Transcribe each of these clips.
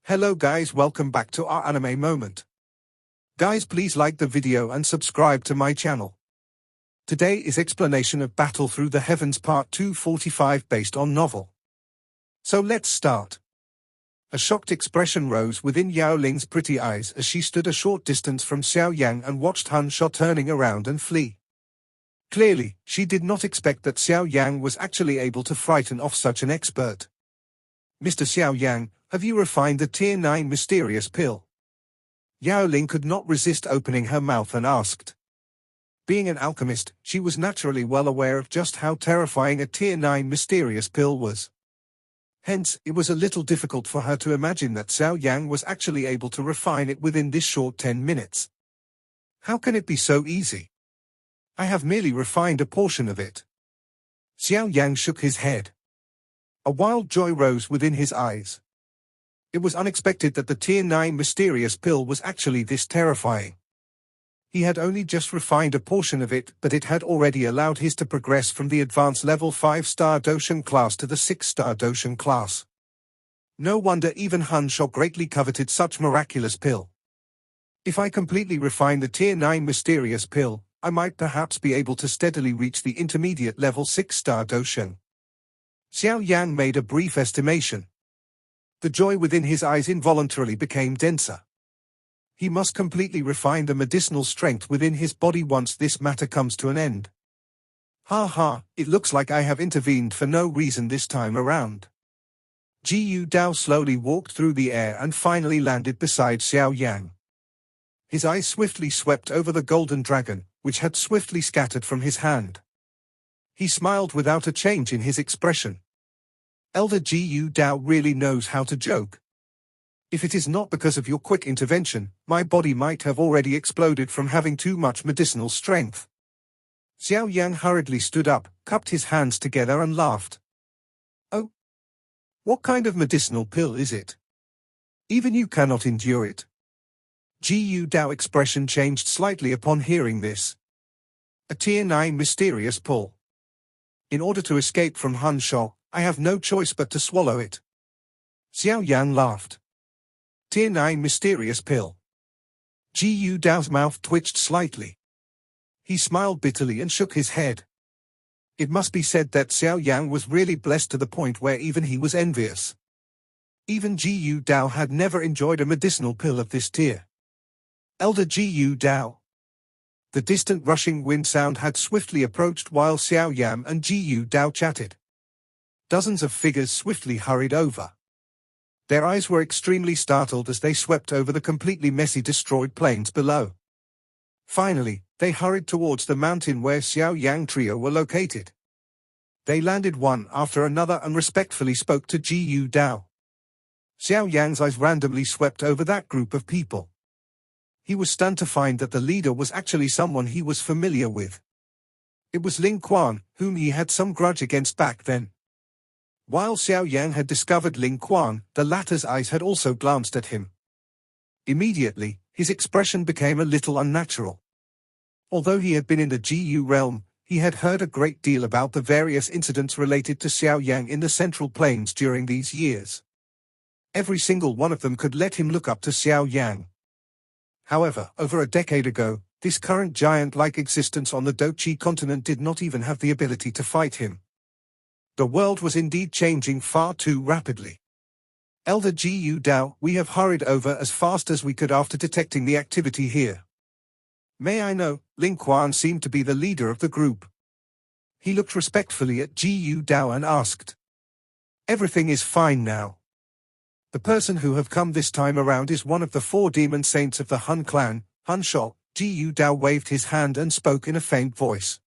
Hello guys, welcome back to our anime moment. Guys, please like the video and subscribe to my channel. Today is explanation of Battle Through the Heavens Part 245 based on novel. So let's start. A shocked expression rose within Yao Ling's pretty eyes as she stood a short distance from Xiao Yan and watched Han Sho turning around and flee. Clearly, she did not expect that Xiao Yan was actually able to frighten off such an expert. Mr. Xiao Yan, have you refined the Tier 9 mysterious pill? Yao Ling could not resist opening her mouth and asked. Being an alchemist, she was naturally well aware of just how terrifying a Tier 9 mysterious pill was. Hence, it was a little difficult for her to imagine that Xiao Yan was actually able to refine it within this short 10 minutes. How can it be so easy? I have merely refined a portion of it. Xiao Yan shook his head. A wild joy rose within his eyes. It was unexpected that the Tier 9 mysterious pill was actually this terrifying. He had only just refined a portion of it, but it had already allowed his to progress from the advanced level 5-star Doshan class to the 6-star Doshan class. No wonder even Han Sho greatly coveted such miraculous pill. If I completely refine the Tier 9 mysterious pill, I might perhaps be able to steadily reach the intermediate level 6-star Doshan. Xiao Yan made a brief estimation. The joy within his eyes involuntarily became denser. He must completely refine the medicinal strength within his body once this matter comes to an end. Ha ha, it looks like I have intervened for no reason this time around. Ji Yu Dao slowly walked through the air and finally landed beside Xiao Yan. His eyes swiftly swept over the golden dragon, which had swiftly scattered from his hand. He smiled without a change in his expression. Elder Ji Yu Dao really knows how to joke. If it is not because of your quick intervention, my body might have already exploded from having too much medicinal strength. Xiao Yan hurriedly stood up, cupped his hands together and laughed. Oh? What kind of medicinal pill is it? Even you cannot endure it. Ji Yu Dao expression changed slightly upon hearing this. A Tier 9 mysterious pill. In order to escape from Han Sho, I have no choice but to swallow it. Xiao Yan laughed. Tier 9 mysterious pill. Ji Yu Dao's mouth twitched slightly. He smiled bitterly and shook his head. It must be said that Xiao Yan was really blessed to the point where even he was envious. Even Ji Yu Dao had never enjoyed a medicinal pill of this tier. Elder Ji Yu Dao. The distant rushing wind sound had swiftly approached while Xiao Yan and Ji Yu Dao chatted. Dozens of figures swiftly hurried over. Their eyes were extremely startled as they swept over the completely messy destroyed plains below. Finally, they hurried towards the mountain where Xiao Yang trio were located. They landed one after another and respectfully spoke to Ji Yu Dao. Xiao Yang's eyes randomly swept over that group of people. He was stunned to find that the leader was actually someone he was familiar with. It was Ling Quan, whom he had some grudge against back then. While Xiao Yan had discovered Ling Quan, the latter's eyes had also glanced at him. Immediately, his expression became a little unnatural. Although he had been in the Ji realm, he had heard a great deal about the various incidents related to Xiao Yan in the Central Plains during these years. Every single one of them could let him look up to Xiao Yan. However, over a decade ago, this current giant-like existence on the Dochi continent did not even have the ability to fight him. The world was indeed changing far too rapidly. Elder Ji Yu Dao, we have hurried over as fast as we could after detecting the activity here. May I know? Ling Quan seemed to be the leader of the group. He looked respectfully at Ji Yu Dao and asked. Everything is fine now. The person who have come this time around is one of the 4 demon saints of the Han clan, Han Sho. Ji Yu Dao waved his hand and spoke in a faint voice.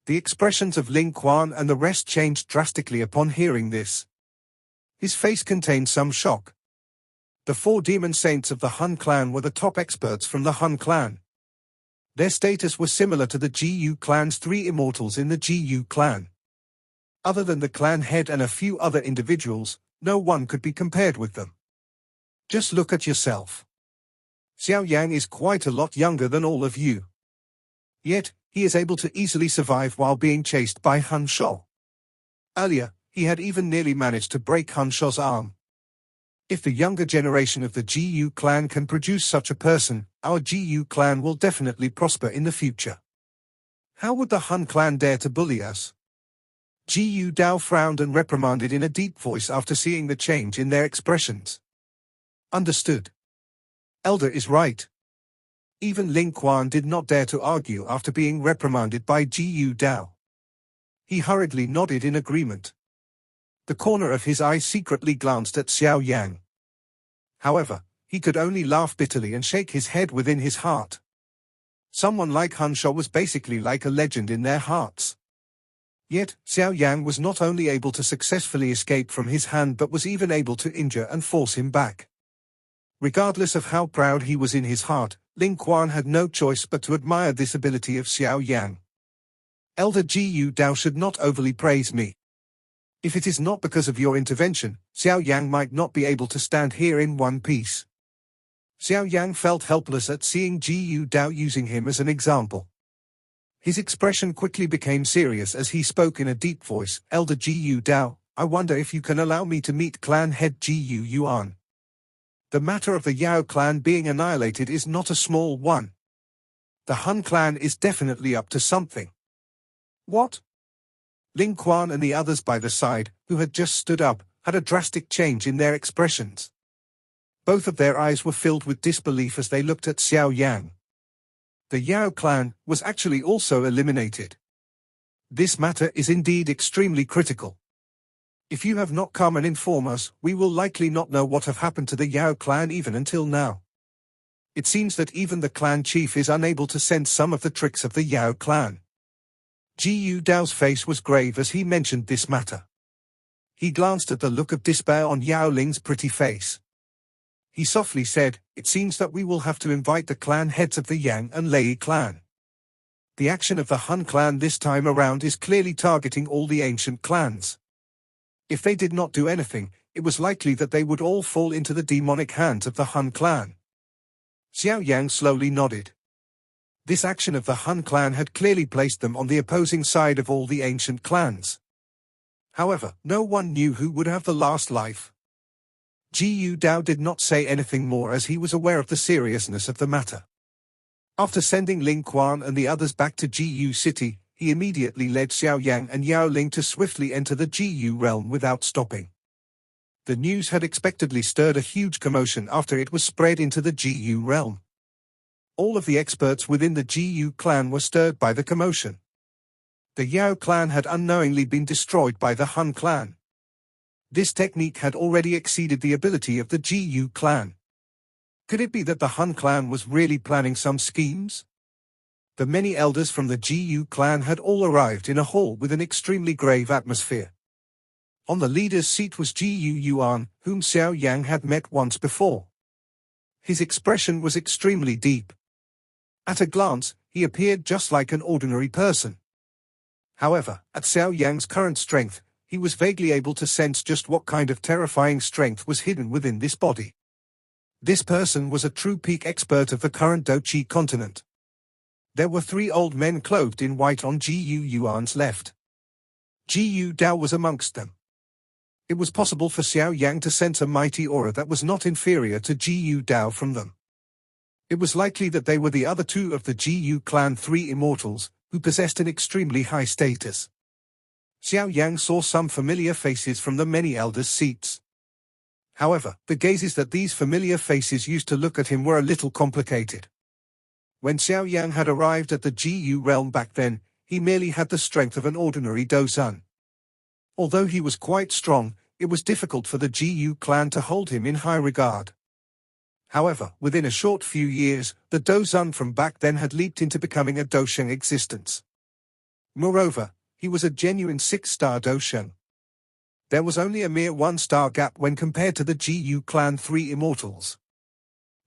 The expressions of Ling Quan and the rest changed drastically upon hearing this. His face contained some shock. The 4 demon saints of the Han clan were the top experts from the Han clan. Their status was similar to the Ji Yu clan's 3 immortals in the Ji Yu clan. Other than the clan head and a few other individuals, no one could be compared with them. Just look at yourself. Xiao Yan is quite a lot younger than all of you. Yet, he is able to easily survive while being chased by Han Sho. Earlier, he had even nearly managed to break Han Sho's arm. If the younger generation of the GU clan can produce such a person, our GU clan will definitely prosper in the future. How would the Han clan dare to bully us? GU Dao frowned and reprimanded in a deep voice after seeing the change in their expressions. Understood. Elder is right. Even Ling Quan did not dare to argue after being reprimanded by GU Dao. He hurriedly nodded in agreement. The corner of his eye secretly glanced at Xiao Yan. However, he could only laugh bitterly and shake his head within his heart. Someone like Han Shao was basically like a legend in their hearts. Yet, Xiao Yan was not only able to successfully escape from his hand but was even able to injure and force him back. Regardless of how proud he was in his heart, Ling Quan had no choice but to admire this ability of Xiao Yan. Elder Gu Dao should not overly praise me. If it is not because of your intervention, Xiao Yang might not be able to stand here in one piece. Xiao Yang felt helpless at seeing Gu Dao using him as an example. His expression quickly became serious as he spoke in a deep voice. Elder Gu Dao, I wonder if you can allow me to meet clan head Gu Yuan. The matter of the Yao clan being annihilated is not a small one. The Han clan is definitely up to something. What? Ling Quan and the others by the side, who had just stood up, had a drastic change in their expressions. Both of their eyes were filled with disbelief as they looked at Xiao Yang. The Yao clan was actually also eliminated. This matter is indeed extremely critical. If you have not come and inform us, we will likely not know what have happened to the Yao clan even until now. It seems that even the clan chief is unable to sense some of the tricks of the Yao clan. Gu Dao's face was grave as he mentioned this matter. He glanced at the look of despair on Yao Ling's pretty face. He softly said, it seems that we will have to invite the clan heads of the Yang and Lei clan. The action of the Han clan this time around is clearly targeting all the ancient clans. If they did not do anything, it was likely that they would all fall into the demonic hands of the Han clan. Xiao Yang slowly nodded. This action of the Han clan had clearly placed them on the opposing side of all the ancient clans. However, no one knew who would have the last life. Gu Dao did not say anything more as he was aware of the seriousness of the matter. After sending Ling Quan and the others back to Gu City, he immediately led Xiao Yang and Yao Ling to swiftly enter the Gu realm without stopping. The news had expectedly stirred a huge commotion after it was spread into the Gu realm. All of the experts within the Gu clan were stirred by the commotion. The Yao clan had unknowingly been destroyed by the Han clan. This technique had already exceeded the ability of the Gu clan. Could it be that the Han clan was really planning some schemes? The many elders from the Gu clan had all arrived in a hall with an extremely grave atmosphere. On the leader's seat was Gu Yuan, whom Xiao Yang had met once before. His expression was extremely deep. At a glance, he appeared just like an ordinary person. However, at Xiao Yang's current strength, he was vaguely able to sense just what kind of terrifying strength was hidden within this body. This person was a true peak expert of the current Dochi continent. There were 3 old men clothed in white on Gu Yuan's left. Gu Dao was amongst them. It was possible for Xiao Yang to sense a mighty aura that was not inferior to Gu Dao from them. It was likely that they were the other 2 of the Gu clan 3 immortals, who possessed an extremely high status. Xiao Yang saw some familiar faces from the many elders' seats. However, the gazes that these familiar faces used to look at him were a little complicated. When Xiao Yang had arrived at the Gu realm back then, he merely had the strength of an ordinary Dozan. Although he was quite strong, it was difficult for the Gu clan to hold him in high regard. However, within a short few years, the Dozan from back then had leaped into becoming a Dosheng existence. Moreover, he was a genuine 6-star Dosheng. There was only a mere 1-star gap when compared to the Gu clan 3 immortals.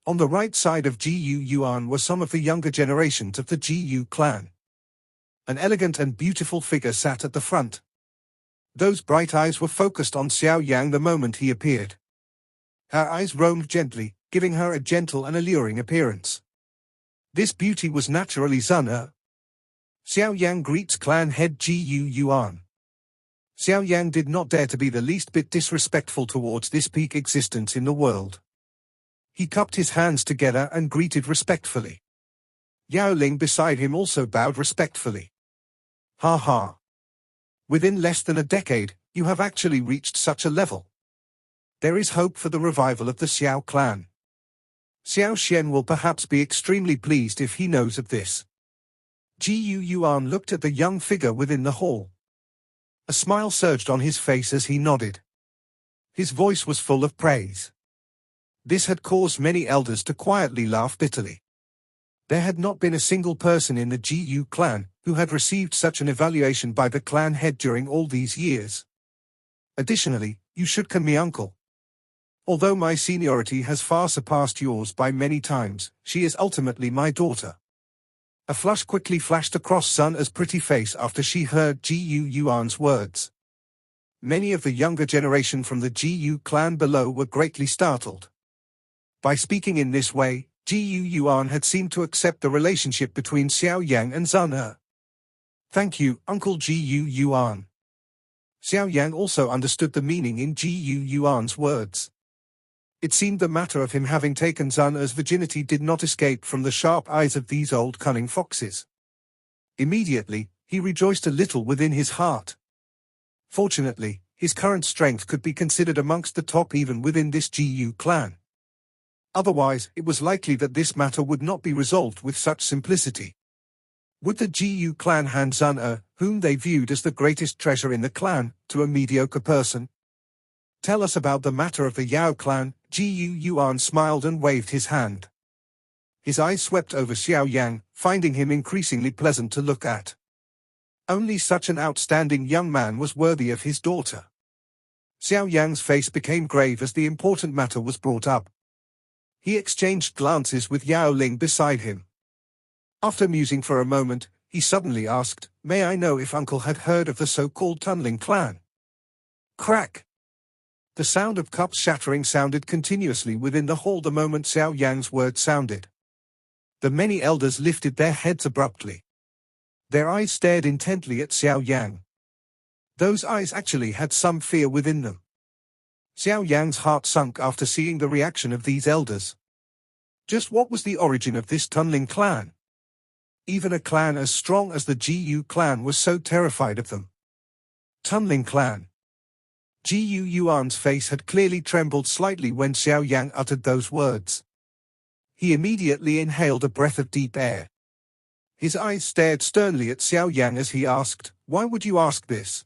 On the right side of Gu Yuan were some of the younger generations of the Gu clan. An elegant and beautiful figure sat at the front. Those bright eyes were focused on Xiao Yang the moment he appeared. Her eyes roamed gently, giving her a gentle and alluring appearance. This beauty was naturally Zun Er. Xiao Yang greets clan head Gu Yuan. Xiao Yan did not dare to be the least bit disrespectful towards this peak existence in the world. He cupped his hands together and greeted respectfully. Yao Ling beside him also bowed respectfully. Ha ha. Within less than a decade, you have actually reached such a level. There is hope for the revival of the Xiao clan. Xiao Xian will perhaps be extremely pleased if he knows of this. Ji Yuan looked at the young figure within the hall. A smile surged on his face as he nodded. His voice was full of praise. This had caused many elders to quietly laugh bitterly. There had not been a single person in the Ji clan who had received such an evaluation by the clan head during all these years. Additionally, you should call me uncle. Although my seniority has far surpassed yours by many times, she is ultimately my daughter. A flush quickly flashed across Sun Er's pretty face after she heard Ji Yuan's words. Many of the younger generation from the Ji clan below were greatly startled. By speaking in this way, Ji Yuan had seemed to accept the relationship between Xiao Yang and Sun Er. Thank you, Uncle Ji Yuan. Xiao Yang also understood the meaning in Ji Yuan's words. It seemed the matter of him having taken Sun Er's virginity did not escape from the sharp eyes of these old cunning foxes. Immediately, he rejoiced a little within his heart. Fortunately, his current strength could be considered amongst the top even within this Ji clan. Otherwise, it was likely that this matter would not be resolved with such simplicity. Would the Ji clan hand Sun Er, whom they viewed as the greatest treasure in the clan, to a mediocre person? Tell us about the matter of the Yao clan. Ji Yuan smiled and waved his hand. His eyes swept over Xiao Yang, finding him increasingly pleasant to look at. Only such an outstanding young man was worthy of his daughter. Xiao Yang's face became grave as the important matter was brought up. He exchanged glances with Yao Ling beside him. After musing for a moment, he suddenly asked, "May I know if Uncle had heard of the so-called Tunnling clan?" Crack! The sound of cups shattering sounded continuously within the hall the moment Xiao Yang's word sounded. The many elders lifted their heads abruptly. Their eyes stared intently at Xiao Yang. Those eyes actually had some fear within them. Xiao Yang's heart sunk after seeing the reaction of these elders. Just what was the origin of this Tunnling clan? Even a clan as strong as the Ji clan was so terrified of them. Tunnling clan. Ji Yuan's face had clearly trembled slightly when Xiao Yang uttered those words. He immediately inhaled a breath of deep air. His eyes stared sternly at Xiao Yang as he asked, "Why would you ask this?"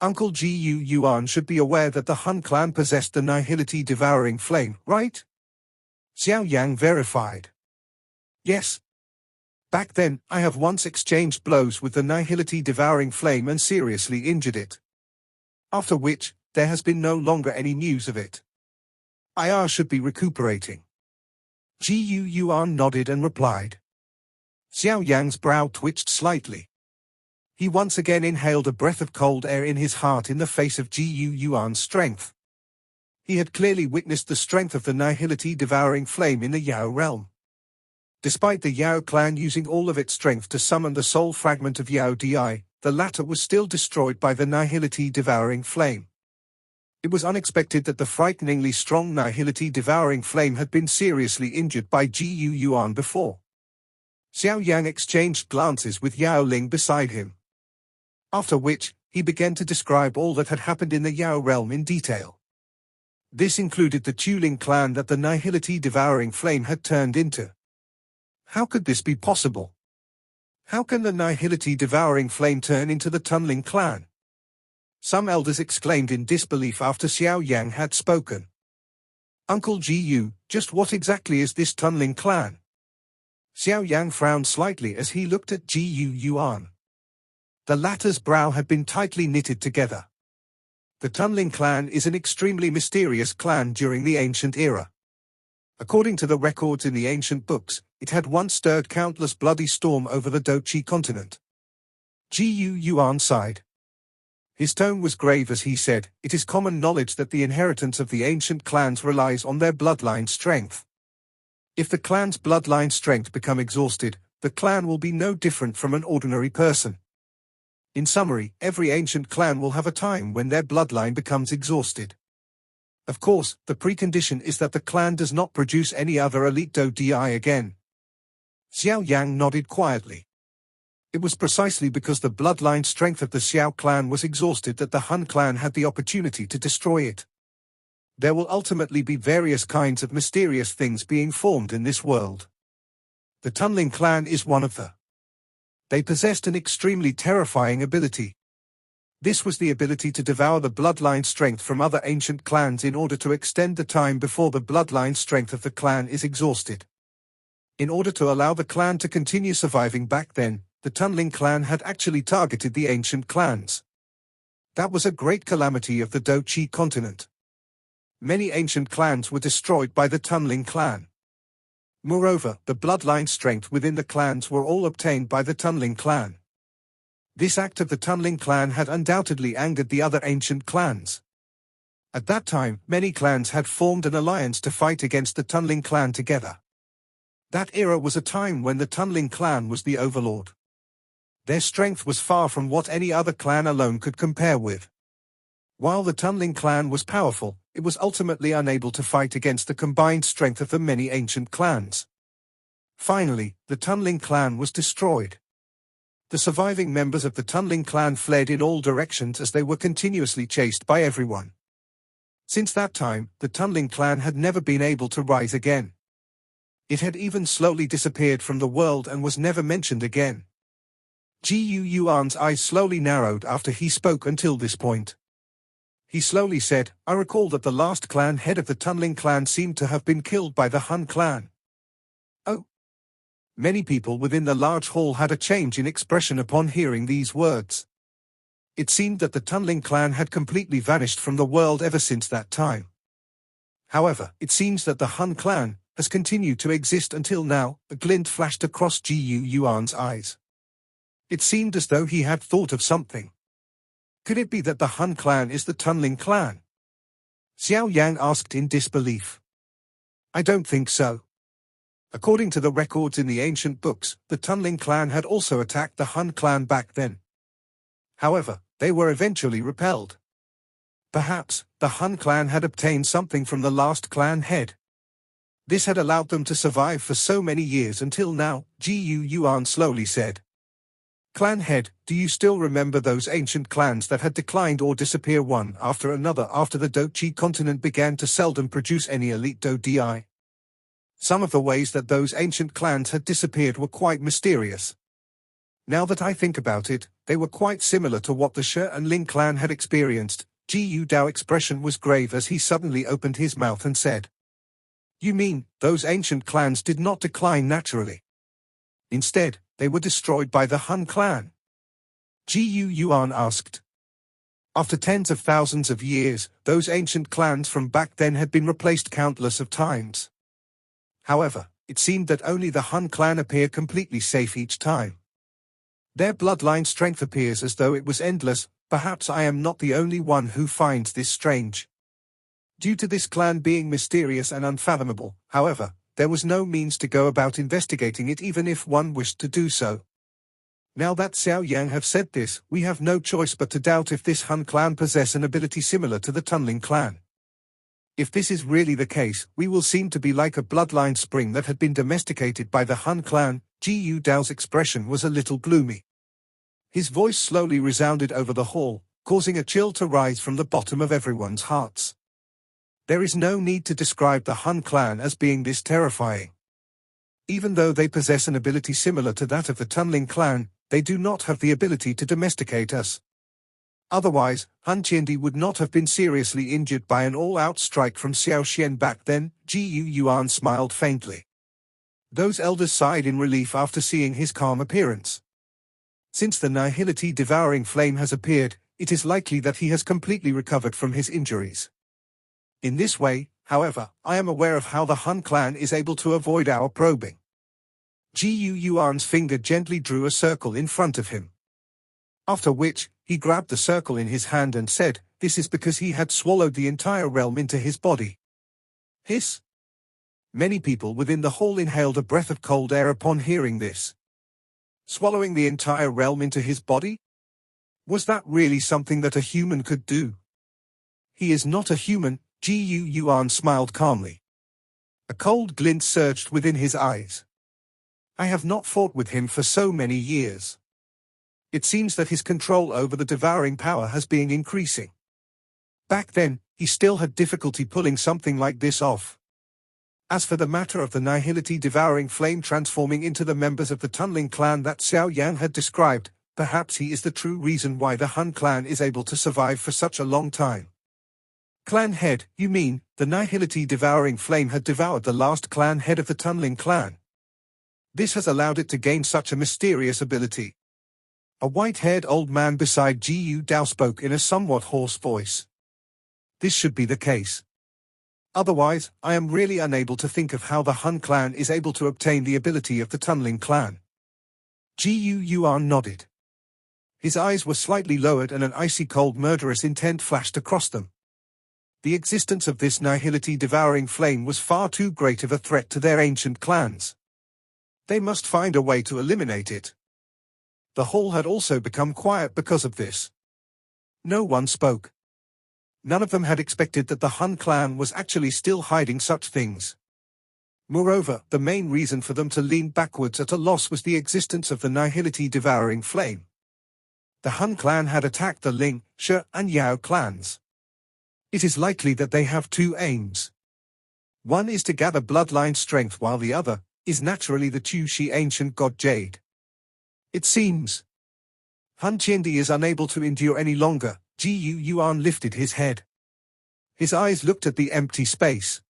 Uncle Ji Yuan should be aware that the Hun clan possessed the nihility devouring flame, right? Xiao Yang verified. Yes. Back then, I have once exchanged blows with the nihility devouring flame and seriously injured it. After which, there has been no longer any news of it. IR should be recuperating. Ji Yuan nodded and replied. Xiao Yang's brow twitched slightly. He once again inhaled a breath of cold air in his heart in the face of Ji Yuan's strength. He had clearly witnessed the strength of the nihility devouring flame in the Yao realm. Despite the Yao clan using all of its strength to summon the soul fragment of Yao Di, the latter was still destroyed by the nihility devouring flame. It was unexpected that the frighteningly strong nihility devouring flame had been seriously injured by Ji Yuan before. Xiao Yang exchanged glances with Yao Ling beside him. After which, he began to describe all that had happened in the Yao realm in detail. This included the Tunnling clan that the nihility devouring flame had turned into. How could this be possible? How can the nihility devouring flame turn into the Tunnling clan? Some elders exclaimed in disbelief after Xiao Yang had spoken. Uncle Ji, just what exactly is this Tunnling clan? Xiao Yang frowned slightly as he looked at Ji Yuan. The latter's brow had been tightly knitted together. The Tunnling clan is an extremely mysterious clan during the ancient era. According to the records in the ancient books, it had once stirred countless bloody storm over the Dochi continent. Ji Yuan sighed. His tone was grave as he said, "It is common knowledge that the inheritance of the ancient clans relies on their bloodline strength. If the clan's bloodline strength become exhausted, the clan will be no different from an ordinary person. In summary, every ancient clan will have a time when their bloodline becomes exhausted. Of course, the precondition is that the clan does not produce any other elite DI again. Xiao Yan nodded quietly. It was precisely because the bloodline strength of the Xiao clan was exhausted that the Han clan had the opportunity to destroy it. There will ultimately be various kinds of mysterious things being formed in this world. The Tunnling clan is one of them. They possessed an extremely terrifying ability. This was the ability to devour the bloodline strength from other ancient clans in order to extend the time before the bloodline strength of the clan is exhausted. In order to allow the clan to continue surviving back then, the Tunnling clan had actually targeted the ancient clans. That was a great calamity of the Dochi continent. Many ancient clans were destroyed by the Tunnling clan. Moreover, the bloodline strength within the clans were all obtained by the Tunnling clan. This act of the Tunnling clan had undoubtedly angered the other ancient clans. At that time, many clans had formed an alliance to fight against the Tunnling clan together. That era was a time when the Tunnling clan was the overlord. Their strength was far from what any other clan alone could compare with. While the Tunnling clan was powerful, it was ultimately unable to fight against the combined strength of the many ancient clans. Finally, the Tunnling clan was destroyed. The surviving members of the Tunnling clan fled in all directions as they were continuously chased by everyone. Since that time, the Tunnling clan had never been able to rise again. It had even slowly disappeared from the world and was never mentioned again. Gu Yuan's eyes slowly narrowed after he spoke until this point. He slowly said, "I recall that the last clan head of the Tunnling clan seemed to have been killed by the Han clan." Oh. Many people within the large hall had a change in expression upon hearing these words. It seemed that the Tunnling clan had completely vanished from the world ever since that time. However, it seems that the Han clan has continued to exist until now. A glint flashed across Gu Yuan's eyes. It seemed as though he had thought of something. Could it be that the Han clan is the Tunnling clan? Xiao Yan asked in disbelief. I don't think so. According to the records in the ancient books, the Tunnling clan had also attacked the Han clan back then. However, they were eventually repelled. Perhaps, the Han clan had obtained something from the last clan head. This had allowed them to survive for so many years until now, Gu Yuan slowly said. Clan head, do you still remember those ancient clans that had declined or disappear one after another after the Dochi continent began to seldom produce any elite DI? Some of the ways that those ancient clans had disappeared were quite mysterious. Now that I think about it, they were quite similar to what the Shi and Ling clan had experienced. Gu Dao's expression was grave as he suddenly opened his mouth and said, "You mean, those ancient clans did not decline naturally? Instead, they were destroyed by the Han clan?" Gu Yuan asked. After tens of thousands of years, those ancient clans from back then had been replaced countless of times. However, it seemed that only the Han clan appear completely safe each time. Their bloodline strength appears as though it was endless. Perhaps I am not the only one who finds this strange. Due to this clan being mysterious and unfathomable, however, there was no means to go about investigating it even if one wished to do so. Now that Xiao Yan have said this, we have no choice but to doubt if this Han clan possess an ability similar to the Tunnling clan. If this is really the case, we will seem to be like a bloodline spring that had been domesticated by the Han clan. Gu Dao's expression was a little gloomy. His voice slowly resounded over the hall, causing a chill to rise from the bottom of everyone's hearts. There is no need to describe the Han clan as being this terrifying. Even though they possess an ability similar to that of the Tunnling clan, they do not have the ability to domesticate us. Otherwise, Han Qiandi would not have been seriously injured by an all-out strike from Xiao Xian back then. Gu Yuan smiled faintly. Those elders sighed in relief after seeing his calm appearance. Since the Nihility devouring flame has appeared, it is likely that he has completely recovered from his injuries. In this way, however, I am aware of how the Han clan is able to avoid our probing. Gu Yuan's finger gently drew a circle in front of him. After which, he grabbed the circle in his hand and said, "This is because he had swallowed the entire realm into his body." Hiss. Many people within the hall inhaled a breath of cold air upon hearing this. Swallowing the entire realm into his body? Was that really something that a human could do? He is not a human, Gu Yuan smiled calmly. A cold glint surged within his eyes. I have not fought with him for so many years. It seems that his control over the devouring power has been increasing. Back then, he still had difficulty pulling something like this off. As for the matter of the nihility devouring flame transforming into the members of the Tunnling clan that Xiao Yan had described, perhaps he is the true reason why the Han clan is able to survive for such a long time. Clan head, you mean, the nihility devouring flame had devoured the last clan head of the Tunnling clan. This has allowed it to gain such a mysterious ability. A white-haired old man beside Gu Dao spoke in a somewhat hoarse voice. This should be the case. Otherwise, I am really unable to think of how the Han clan is able to obtain the ability of the Tunnling clan. Gu Yuan nodded. His eyes were slightly lowered and an icy cold murderous intent flashed across them. The existence of this nihility devouring flame was far too great of a threat to their ancient clans. They must find a way to eliminate it. The hall had also become quiet because of this. No one spoke. None of them had expected that the Han clan was actually still hiding such things. Moreover, the main reason for them to lean backwards at a loss was the existence of the nihility devouring flame. The Han clan had attacked the Ling, Shi, and Yao clans. It is likely that they have two aims. One is to gather bloodline strength while the other is naturally the Tushi ancient god Jade. It seems Han Qiandi is unable to endure any longer. Gu Yuan lifted his head. His eyes looked at the empty space.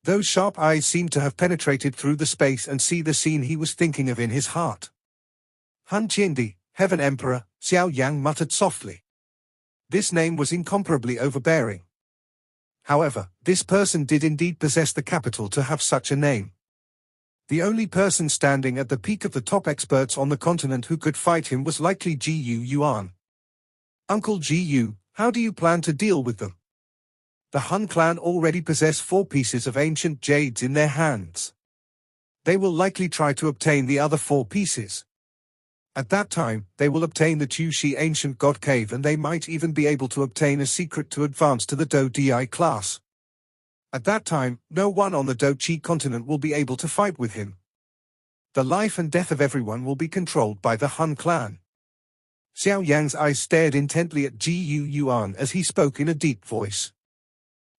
Those sharp eyes seemed to have penetrated through the space and see the scene he was thinking of in his heart. Han Qiandi, Heaven Emperor, Xiao Yan muttered softly. This name was incomparably overbearing. However, this person did indeed possess the capital to have such a name. The only person standing at the peak of the top experts on the continent who could fight him was likely Gu Yuan. Uncle Gu, how do you plan to deal with them? The Han clan already possess 4 pieces of ancient jades in their hands. They will likely try to obtain the other 4 pieces. At that time, they will obtain the Tushi ancient god cave and they might even be able to obtain a secret to advance to the Do Di class. At that time, no one on the Do Chi continent will be able to fight with him. The life and death of everyone will be controlled by the Han clan. Xiao Yan's eyes stared intently at Gu Yuan as he spoke in a deep voice.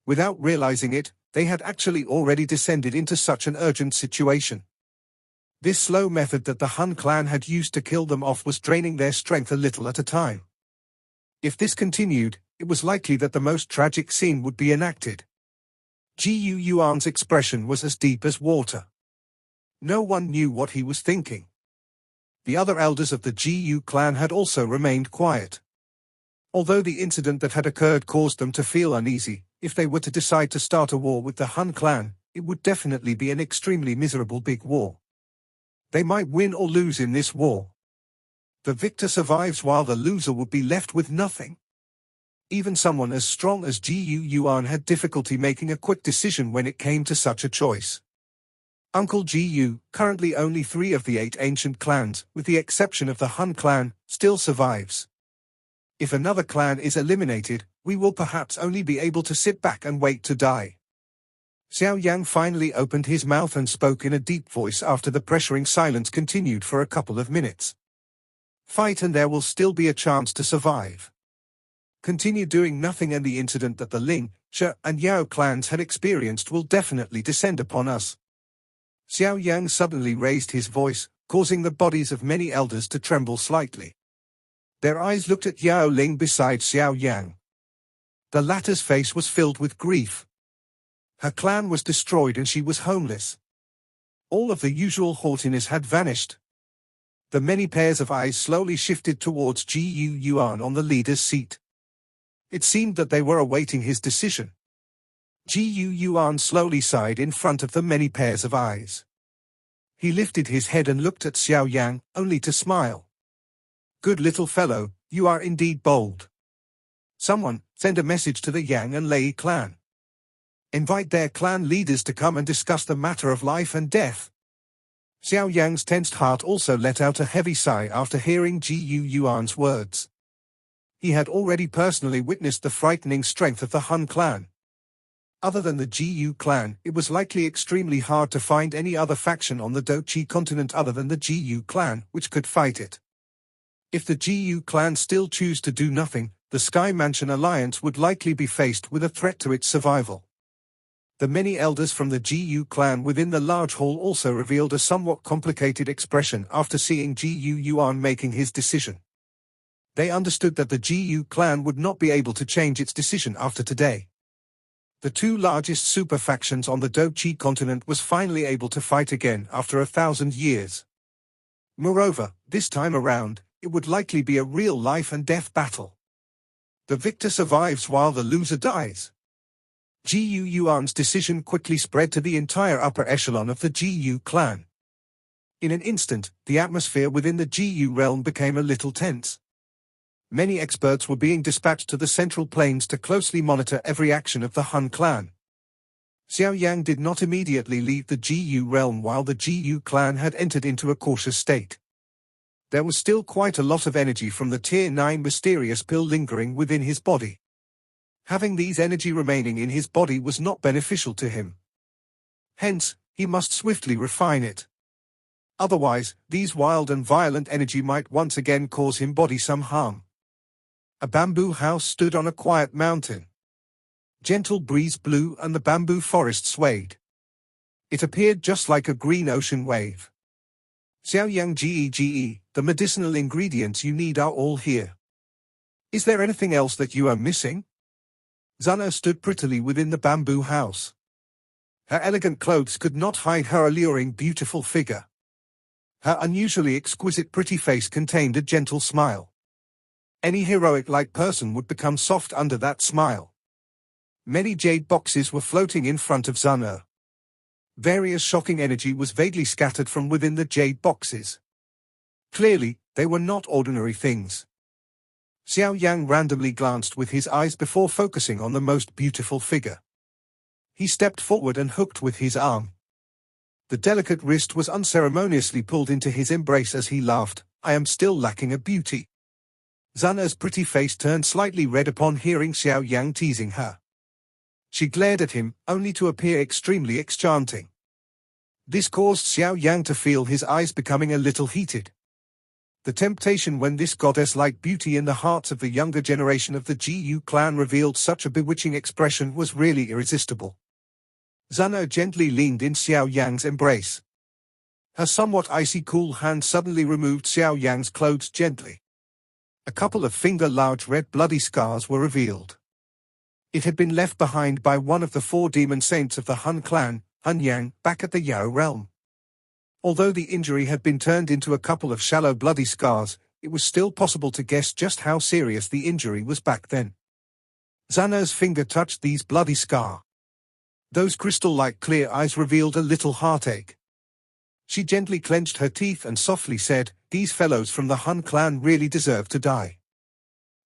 Without realizing it, they had actually already descended into such an urgent situation. This slow method that the Han clan had used to kill them off was draining their strength a little at a time. If this continued, it was likely that the most tragic scene would be enacted. Gu Yuan's expression was as deep as water. No one knew what he was thinking. The other elders of the Gu clan had also remained quiet. Although the incident that had occurred caused them to feel uneasy, if they were to decide to start a war with the Han clan, it would definitely be an extremely miserable big war. They might win or lose in this war. The victor survives while the loser would be left with nothing. Even someone as strong as Gu Yuan had difficulty making a quick decision when it came to such a choice. Uncle Gu, currently only 3 of the 8 ancient clans, with the exception of the Han clan, still survives. If another clan is eliminated, we will perhaps only be able to sit back and wait to die. Xiao Yan finally opened his mouth and spoke in a deep voice after the pressuring silence continued for a couple of minutes. Fight and there will still be a chance to survive. Continue doing nothing and the incident that the Ling, Shi, and Yao clans had experienced will definitely descend upon us. Xiao Yan suddenly raised his voice, causing the bodies of many elders to tremble slightly. Their eyes looked at Yao Ling beside Xiao Yan. The latter's face was filled with grief. Her clan was destroyed and she was homeless. All of the usual haughtiness had vanished. The many pairs of eyes slowly shifted towards Gu Yuan on the leader's seat. It seemed that they were awaiting his decision. Gu Yuan slowly sighed in front of the many pairs of eyes. He lifted his head and looked at Xiao Yan, only to smile. Good little fellow, you are indeed bold. Someone, send a message to the Yang and Lei clan. Invite their clan leaders to come and discuss the matter of life and death. Xiao Yan's tensed heart also let out a heavy sigh after hearing Gu Yuan's words. He had already personally witnessed the frightening strength of the Han clan. Other than the Gu clan, it was likely extremely hard to find any other faction on the Dochi continent other than the Gu clan which could fight it. If the Gu clan still choose to do nothing, the Sky Mansion Alliance would likely be faced with a threat to its survival. The many elders from the Gu clan within the large hall also revealed a somewhat complicated expression after seeing Gu Yuan making his decision. They understood that the Gu clan would not be able to change its decision after today. The two largest super factions on the Dochi continent was finally able to fight again after 1,000 years. Moreover, this time around, it would likely be a real life and death battle. The victor survives while the loser dies. Gu Yuan's decision quickly spread to the entire upper echelon of the Gu clan. In an instant, the atmosphere within the Gu realm became a little tense. Many experts were being dispatched to the central plains to closely monitor every action of the Han clan. Xiao Yan did not immediately leave the Gu realm while the Gu clan had entered into a cautious state. There was still quite a lot of energy from the Tier 9 mysterious pill lingering within his body. Having these energy remaining in his body was not beneficial to him. Hence, he must swiftly refine it. Otherwise, these wild and violent energy might once again cause him body some harm. A bamboo house stood on a quiet mountain. Gentle breeze blew and the bamboo forest swayed. It appeared just like a green ocean wave. Xiao Yang Gege, the medicinal ingredients you need are all here. Is there anything else that you are missing? Zana stood prettily within the bamboo house. Her elegant clothes could not hide her alluring beautiful figure. Her unusually exquisite pretty face contained a gentle smile. Any heroic-like person would become soft under that smile. Many jade boxes were floating in front of Zana. Various shocking energy was vaguely scattered from within the jade boxes. Clearly, they were not ordinary things. Xiao Yang randomly glanced with his eyes before focusing on the most beautiful figure. He stepped forward and hooked with his arm. The delicate wrist was unceremoniously pulled into his embrace as he laughed. I am still lacking a beauty. Zana's pretty face turned slightly red upon hearing Xiao Yang teasing her. She glared at him, only to appear extremely enchanting. This caused Xiao Yang to feel his eyes becoming a little heated. The temptation when this goddess-like beauty in the hearts of the younger generation of the Gu clan revealed such a bewitching expression was really irresistible. Zana gently leaned in Xiao Yang's embrace. Her somewhat icy cool hand suddenly removed Xiao Yang's clothes gently. A couple of finger-large red bloody scars were revealed. It had been left behind by one of the 4 demon saints of the Han clan, Han Yang, back at the Yao realm. Although the injury had been turned into a couple of shallow bloody scars, it was still possible to guess just how serious the injury was back then. Zana's finger touched these bloody scars. Those crystal-like clear eyes revealed a little heartache. She gently clenched her teeth and softly said, "These fellows from the Han clan really deserve to die."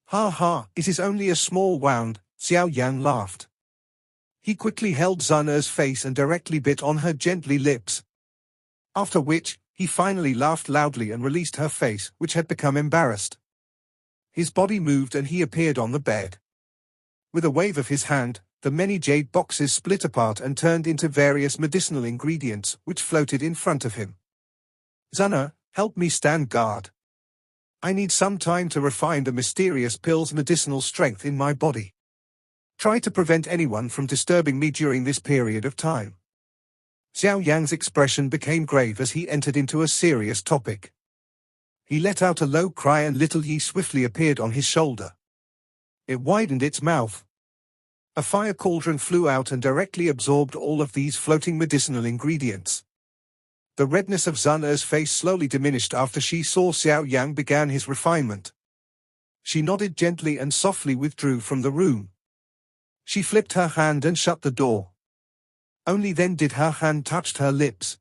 "Ha ha, it is only a small wound," Xiao Yan laughed. He quickly held Zana's face and directly bit on her gently lips. After which, he finally laughed loudly and released her face, which had become embarrassed. His body moved and he appeared on the bed. With a wave of his hand, the many jade boxes split apart and turned into various medicinal ingredients, which floated in front of him. "Zana, help me stand guard. I need some time to refine the mysterious pill's medicinal strength in my body. Try to prevent anyone from disturbing me during this period of time." Xiao Yang's expression became grave as he entered into a serious topic. He let out a low cry and little Yi swiftly appeared on his shoulder. It widened its mouth. A fire cauldron flew out and directly absorbed all of these floating medicinal ingredients. The redness of Zana's face slowly diminished after she saw Xiao Yang began his refinement. She nodded gently and softly withdrew from the room. She flipped her hand and shut the door. Only then did her hand touch her lips.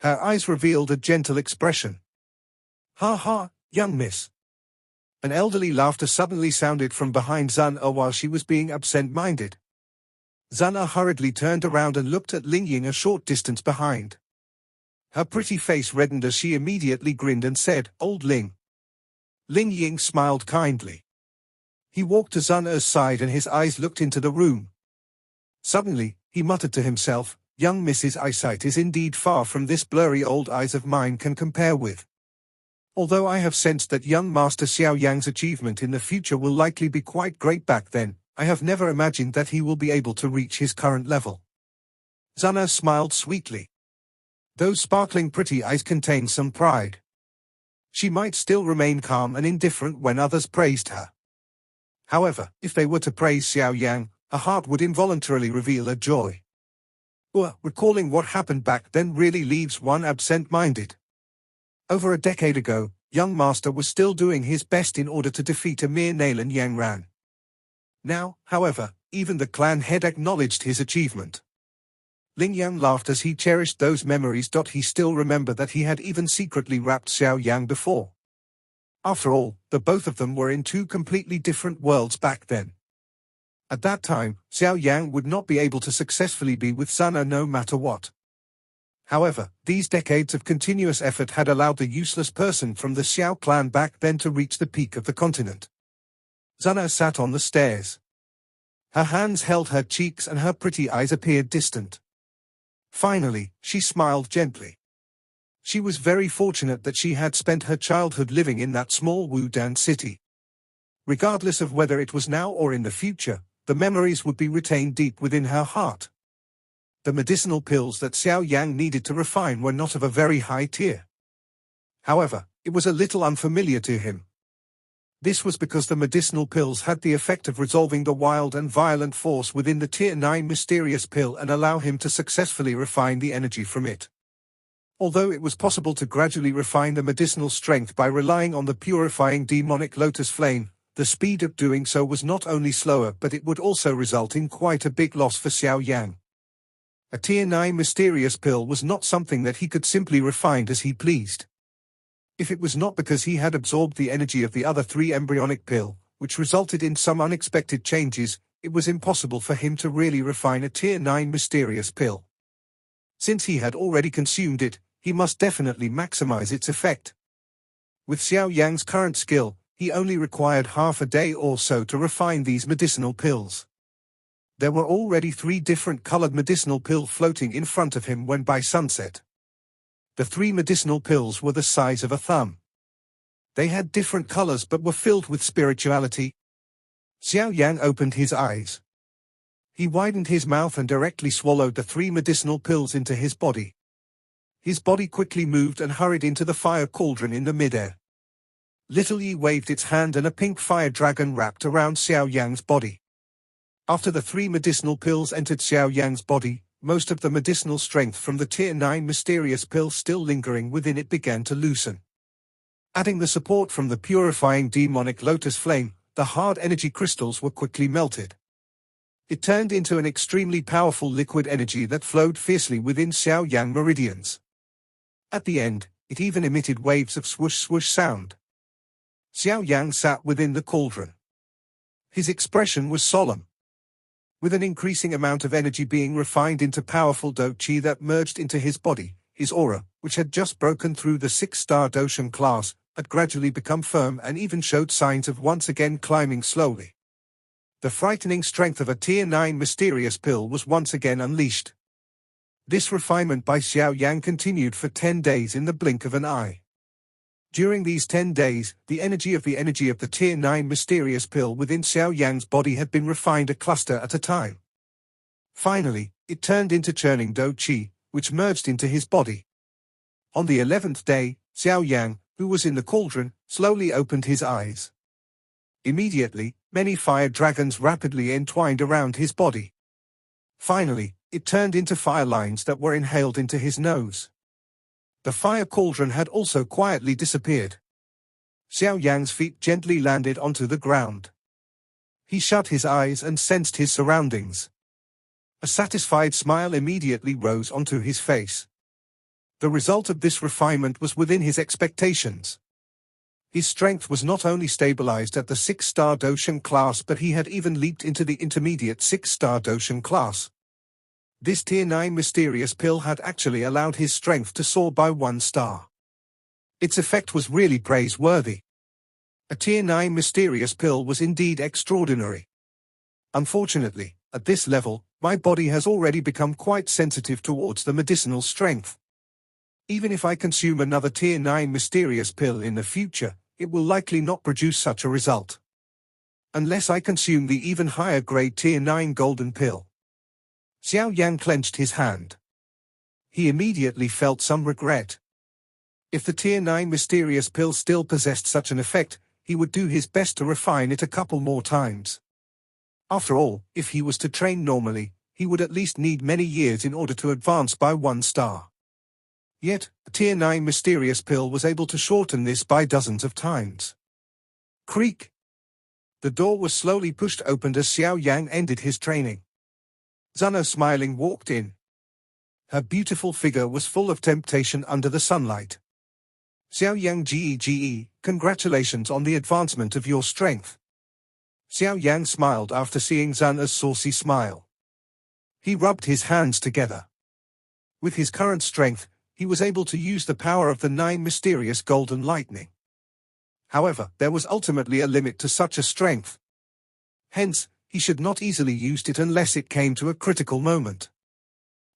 Her eyes revealed a gentle expression. "Ha ha, young miss." An elderly laughter suddenly sounded from behind Zana while she was being absent-minded. Zana hurriedly turned around and looked at Ling Ying a short distance behind. Her pretty face reddened as she immediately grinned and said, "Old Ling." Ling Ying smiled kindly. He walked to Sun Er's side and his eyes looked into the room. Suddenly, he muttered to himself, "Young Mrs. Eyesight is indeed far from this blurry old eyes of mine can compare with. Although I have sensed that young Master Xiao Yang's achievement in the future will likely be quite great back then, I have never imagined that he will be able to reach his current level." Sun Er smiled sweetly. Those sparkling pretty eyes contained some pride. She might still remain calm and indifferent when others praised her. However, if they were to praise Xiao Yang, her heart would involuntarily reveal a joy. Recalling what happened back then really leaves one absent-minded. Over a decade ago, young Master was still doing his best in order to defeat a mere Nalan Yangran. Now, however, even the clan head acknowledged his achievement. Ling Yang laughed as he cherished those memories. He still remembered that he had even secretly rapped Xiao Yang before. After all, the both of them were in two completely different worlds back then. At that time, Xiao Yang would not be able to successfully be with Sun Er no matter what. However, these decades of continuous effort had allowed the useless person from the Xiao clan back then to reach the peak of the continent. Sun Er sat on the stairs. Her hands held her cheeks and her pretty eyes appeared distant. Finally, she smiled gently. She was very fortunate that she had spent her childhood living in that small Wudan city. Regardless of whether it was now or in the future, the memories would be retained deep within her heart. The medicinal pills that Xiao Yang needed to refine were not of a very high tier. However, it was a little unfamiliar to him. This was because the medicinal pills had the effect of resolving the wild and violent force within the Tier 9 mysterious pill and allow him to successfully refine the energy from it. Although it was possible to gradually refine the medicinal strength by relying on the purifying demonic lotus flame, the speed of doing so was not only slower but it would also result in quite a big loss for Xiao Yang. A Tier 9 mysterious pill was not something that he could simply refine as he pleased. If it was not because he had absorbed the energy of the other 3 embryonic pill, which resulted in some unexpected changes, it was impossible for him to really refine a Tier 9 mysterious pill. Since he had already consumed it, he must definitely maximize its effect. With Xiao Yang's current skill, he only required half a day or so to refine these medicinal pills. There were already 3 different colored medicinal pills floating in front of him when by sunset. The 3 medicinal pills were the size of a thumb. They had different colors but were filled with spirituality. Xiao Yang opened his eyes. He widened his mouth and directly swallowed the 3 medicinal pills into his body. His body quickly moved and hurried into the fire cauldron in the midair. Little Yi waved its hand and a pink fire dragon wrapped around Xiao Yang's body. After the 3 medicinal pills entered Xiao Yang's body, most of the medicinal strength from the Tier 9 mysterious pill still lingering within it began to loosen. Adding the support from the purifying demonic lotus flame, the hard energy crystals were quickly melted. It turned into an extremely powerful liquid energy that flowed fiercely within Xiao Yang meridians. At the end, it even emitted waves of swoosh-swoosh sound. Xiao Yang sat within the cauldron. His expression was solemn. With an increasing amount of energy being refined into powerful Do-Chi that merged into his body, his aura, which had just broken through the 6-star Doshan class, had gradually become firm and even showed signs of once again climbing slowly. The frightening strength of a Tier 9 mysterious pill was once again unleashed. This refinement by Xiao Yang continued for 10 days in the blink of an eye. During these 10 days, the energy of the Tier 9 mysterious pill within Xiao Yang's body had been refined a cluster at a time. Finally, it turned into churning Do-Chi, which merged into his body. On the 11th day, Xiao Yang, who was in the cauldron, slowly opened his eyes. Immediately, many fire dragons rapidly entwined around his body. Finally, it turned into fire lines that were inhaled into his nose. The fire cauldron had also quietly disappeared. Xiao Yang's feet gently landed onto the ground. He shut his eyes and sensed his surroundings. A satisfied smile immediately rose onto his face. The result of this refinement was within his expectations. His strength was not only stabilized at the 6-star Doshan class but he had even leaped into the intermediate 6-star Doshan class. This Tier 9 mysterious pill had actually allowed his strength to soar by 1 star. Its effect was really praiseworthy. A Tier 9 mysterious pill was indeed extraordinary. Unfortunately, at this level, my body has already become quite sensitive towards the medicinal strength. Even if I consume another Tier 9 mysterious pill in the future, it will likely not produce such a result. Unless I consume the even higher grade Tier 9 golden pill. Xiao Yan clenched his hand. He immediately felt some regret. If the Tier 9 mysterious pill still possessed such an effect, he would do his best to refine it a couple more times. After all, if he was to train normally, he would at least need many years in order to advance by 1 star. Yet, the Tier 9 mysterious pill was able to shorten this by dozens of times. Creak! The door was slowly pushed open as Xiao Yan ended his training. Zana smiling walked in. Her beautiful figure was full of temptation under the sunlight. Xiao Yan Ge, congratulations on the advancement of your strength. Xiao Yan smiled after seeing Zana's saucy smile. He rubbed his hands together. With his current strength, he was able to use the power of the 9 mysterious golden lightning. However, there was ultimately a limit to such a strength. Hence, he should not easily use it unless it came to a critical moment.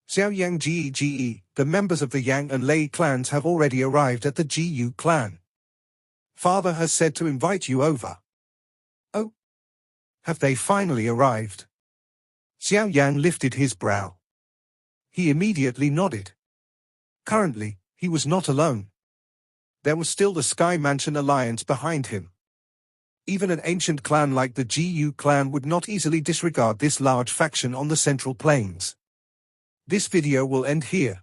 Xiao Yang Ge, the members of the Yang and Lei clans have already arrived at the Gu clan. Father has said to invite you over. Oh? Have they finally arrived? Xiao Yan lifted his brow. He immediately nodded. Currently, he was not alone. There was still the Sky Mansion Alliance behind him. Even an ancient clan like the Gu clan would not easily disregard this large faction on the Central Plains. This video will end here.